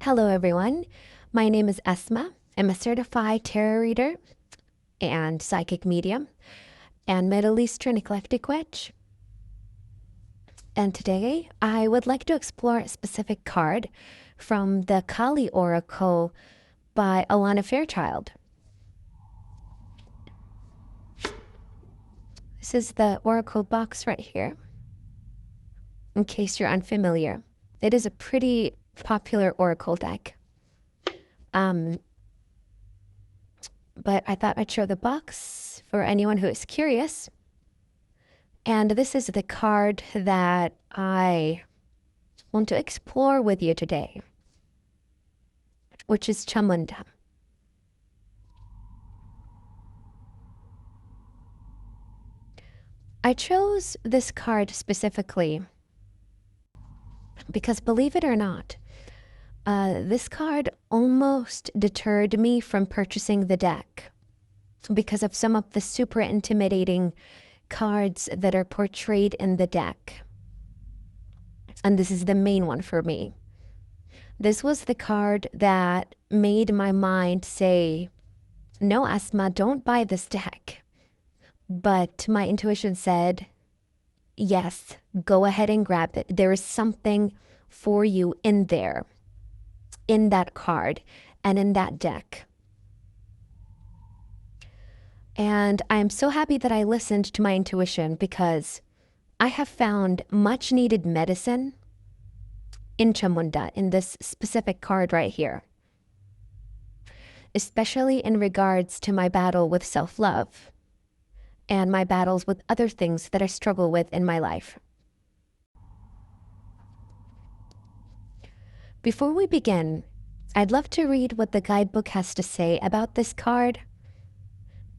Hello, everyone. My name is Esma. I'm a certified tarot reader and psychic medium and Middle Eastern eclectic witch. And today I would like to explore a specific card from the Kali Oracle by Alana Fairchild. This is the Oracle box right here, in case you're unfamiliar. It is a pretty popular Oracle deck. But I thought I'd show the box for anyone who is curious. And this is the card that I want to explore with you today, which is Chamunda. I chose this card specifically because, believe it or not, this card almost deterred me from purchasing the deck because of some of the super intimidating cards that are portrayed in the deck. And this is the main one for me. This was the card that made my mind say, no, Asma, don't buy this deck. But my intuition said, yes, go ahead and grab it. There is something for you in there, in that card and in that deck. And I am so happy that I listened to my intuition because I have found much needed medicine in Chamunda, in this specific card right here, especially in regards to my battle with self-love and my battles with other things that I struggle with in my life. Before we begin, I'd love to read what the guidebook has to say about this card,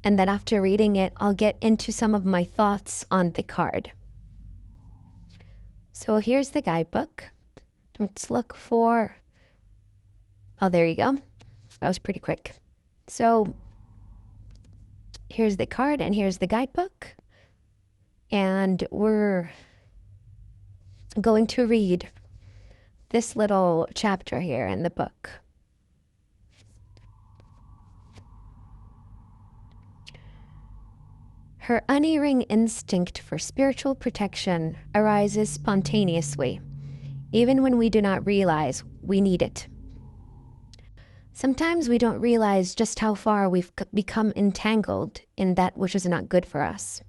and then after reading it, I'll get into some of my thoughts on the card. So here's the guidebook. Let's look for... Oh, there you go. That was pretty quick. So here's the card and here's the guidebook. And we're going to read this little chapter here in the book. Her unerring instinct for spiritual protection arises spontaneously, even when we do not realize we need it. Sometimes we don't realize just how far we've become entangled in that which is not good for us.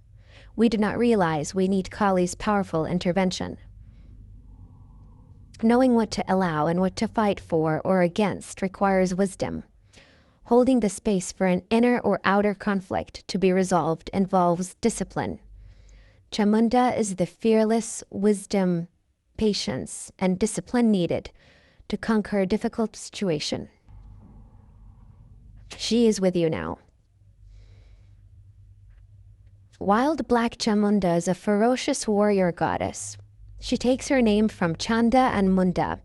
We do not realize we need Kali's powerful intervention. Knowing what to allow and what to fight for or against requires wisdom. Holding the space for an inner or outer conflict to be resolved involves discipline. Chamunda is the fearless wisdom, patience, and discipline needed to conquer a difficult situation. She is with you now. Wild Black Chamunda is a ferocious warrior goddess. She takes her name from Chanda and Munda,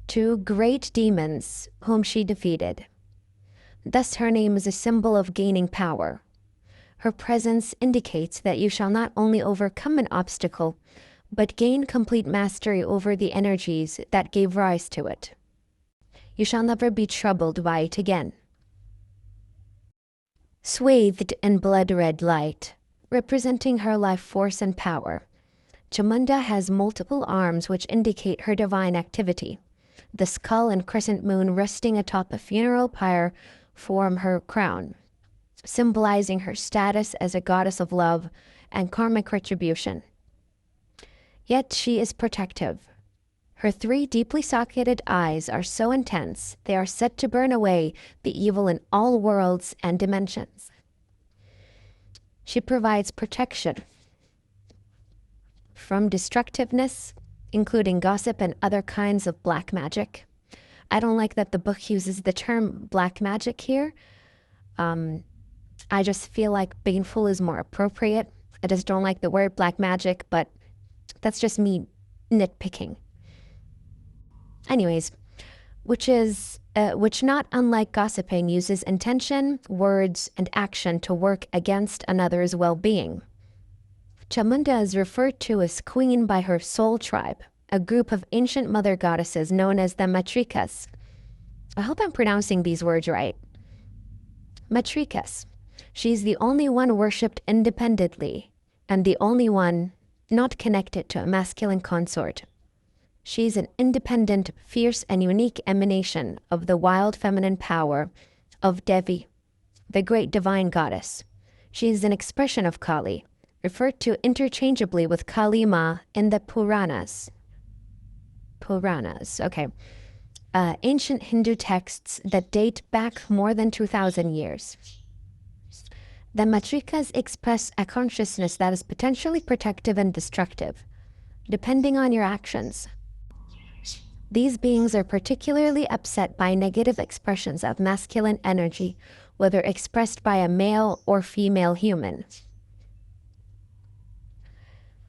two great demons whom she defeated. Thus her name is a symbol of gaining power. Her presence indicates that you shall not only overcome an obstacle, but gain complete mastery over the energies that gave rise to it. You shall never be troubled by it again. Swathed in blood-red light, representing her life force and power, Chamunda has multiple arms which indicate her divine activity. The skull and crescent moon resting atop a funeral pyre form her crown, symbolizing her status as a goddess of love and karmic retribution. Yet she is protective. Her three deeply socketed eyes are so intense, they are set to burn away the evil in all worlds and dimensions. She provides protection from destructiveness, including gossip and other kinds of black magic. I don't like that the book uses the term black magic here. I just feel like baneful is more appropriate. I just don't like the word black magic, but that's just me nitpicking. Anyways, which not unlike gossiping uses intention, words, and action to work against another's well-being. Chamunda is referred to as queen by her soul tribe, a group of ancient mother goddesses known as the Matrikas. I hope I'm pronouncing these words right. Matrikas. She's the only one worshipped independently and the only one not connected to a masculine consort. She's an independent, fierce, and unique emanation of the wild feminine power of Devi, the great divine goddess. She is an expression of Kali, referred to interchangeably with Kali Ma in the Puranas. Okay. Ancient Hindu texts that date back more than 2,000 years. The matrikas express a consciousness that is potentially protective and destructive, depending on your actions. These beings are particularly upset by negative expressions of masculine energy, whether expressed by a male or female human.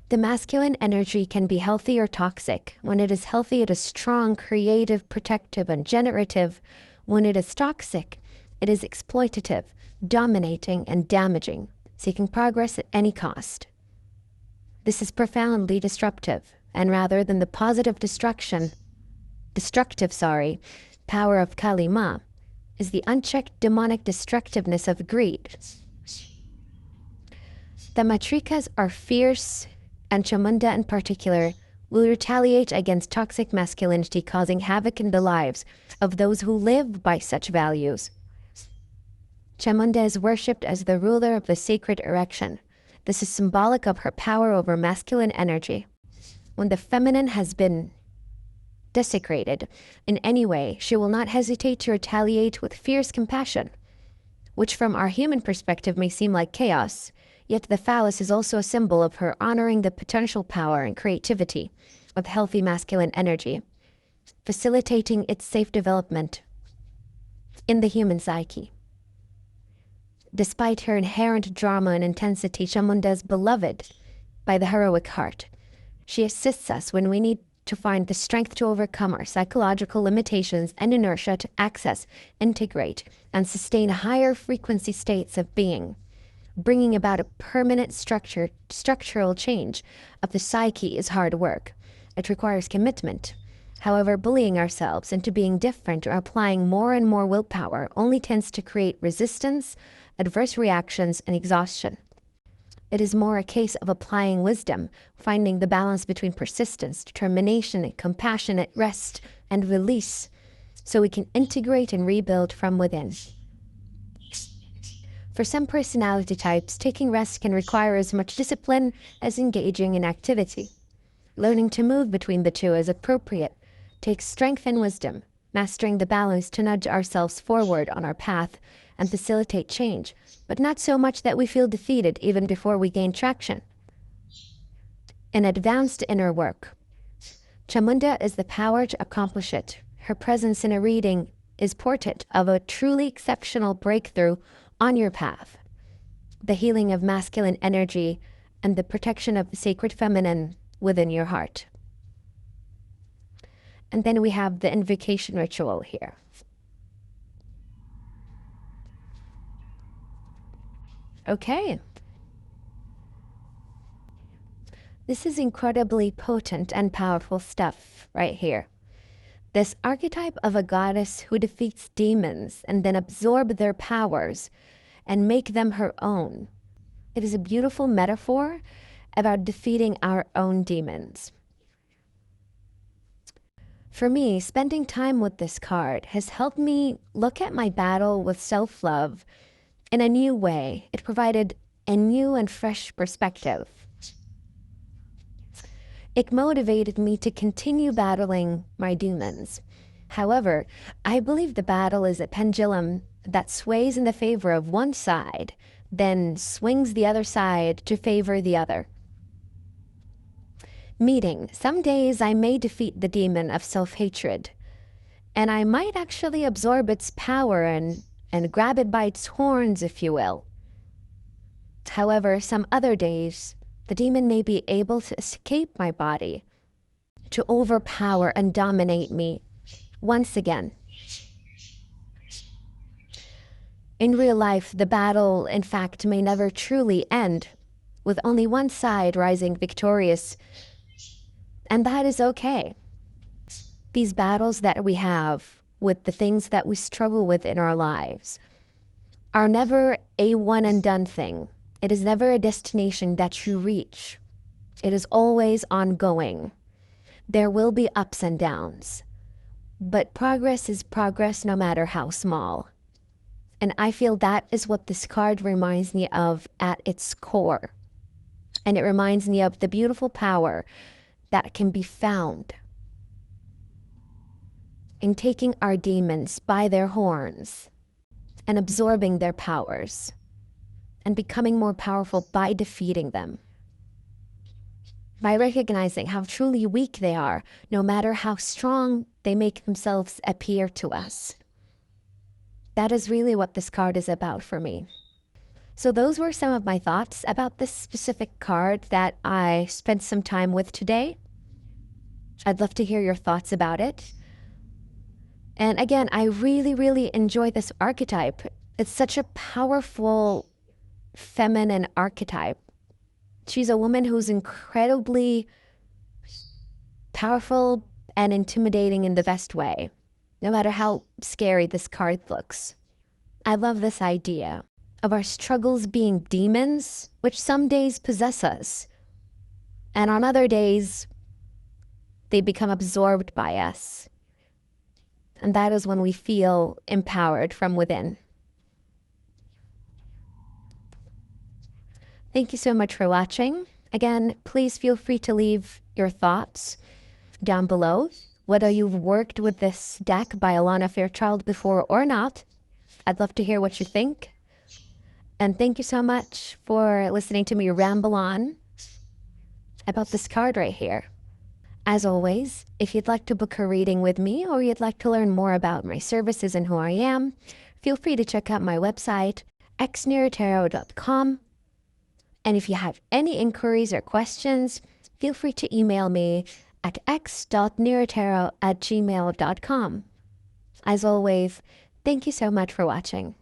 The masculine energy can be healthy or toxic. When it is healthy, it is strong, creative, protective, and generative. When it is toxic, it is exploitative, dominating, and damaging, seeking progress at any cost. This is profoundly disruptive, and rather than the positive destructive power of Kali Ma, is the unchecked demonic destructiveness of greed. The matrikas are fierce, and Chamunda in particular will retaliate against toxic masculinity, causing havoc in the lives of those who live by such values. Chamunda is worshipped as the ruler of the sacred erection. This is symbolic of her power over masculine energy. When the feminine has been desecrated in any way, she will not hesitate to retaliate with fierce compassion, which from our human perspective may seem like chaos, yet the phallus is also a symbol of her honoring the potential power and creativity of healthy masculine energy, facilitating its safe development in the human psyche. Despite her inherent drama and intensity, Chamunda is beloved by the heroic heart. She assists us when we need to find the strength to overcome our psychological limitations and inertia to access, integrate, and sustain higher frequency states of being. Bringing about a permanent structural change of the psyche is hard work. It requires commitment. However, bullying ourselves into being different or applying more and more willpower only tends to create resistance, adverse reactions, and exhaustion. It is more a case of applying wisdom, finding the balance between persistence, determination, and compassionate rest and release, so we can integrate and rebuild from within. For some personality types, taking rest can require as much discipline as engaging in activity. Learning to move between the two as appropriate takes strength and wisdom, mastering the balance to nudge ourselves forward on our path and facilitate change, but not so much that we feel defeated even before we gain traction. An advanced inner work. Chamunda is the power to accomplish it. Her presence in a reading is portent of a truly exceptional breakthrough on your path, the healing of masculine energy, and the protection of the sacred feminine within your heart. And then we have the invocation ritual here. Okay. This is incredibly potent and powerful stuff right here. This archetype of a goddess who defeats demons and then absorbs their powers and make them her own. It is a beautiful metaphor about defeating our own demons. For me, spending time with this card has helped me look at my battle with self-love in a new way. It provided a new and fresh perspective. It motivated me to continue battling my demons. However, I believe the battle is a pendulum that sways in the favor of one side, then swings the other side to favor the other. Meaning, some days I may defeat the demon of self-hatred, and I might actually absorb its power and grab it by its horns, if you will. However, some other days, the demon may be able to escape my body, to overpower and dominate me once again. In real life, the battle, in fact, may never truly end, with only one side rising victorious, and that is okay. These battles that we have with the things that we struggle with in our lives are never a one and done thing. It is never a destination that you reach. It is always ongoing. There will be ups and downs, but progress is progress no matter how small. And I feel that is what this card reminds me of at its core. And it reminds me of the beautiful power that can be found in taking our demons by their horns and absorbing their powers and becoming more powerful by defeating them. By recognizing how truly weak they are, no matter how strong they make themselves appear to us. That is really what this card is about for me. So those were some of my thoughts about this specific card that I spent some time with today. I'd love to hear your thoughts about it. And again, I really, really enjoy this archetype. It's such a powerful feminine archetype. She's a woman who's incredibly powerful and intimidating in the best way, no matter how scary this card looks. I love this idea of our struggles being demons, which some days possess us, and on other days, they become absorbed by us. And that is when we feel empowered from within. Thank you so much for watching. Again, please feel free to leave your thoughts down below, whether you've worked with this deck by Alana Fairchild before or not. I'd love to hear what you think. And thank you so much for listening to me ramble on about this card right here. As always, if you'd like to book a reading with me or you'd like to learn more about my services and who I am, feel free to check out my website, x.NeuroTarot.com. And if you have any inquiries or questions, feel free to email me at x.neurotarot@gmail.com. As always, thank you so much for watching.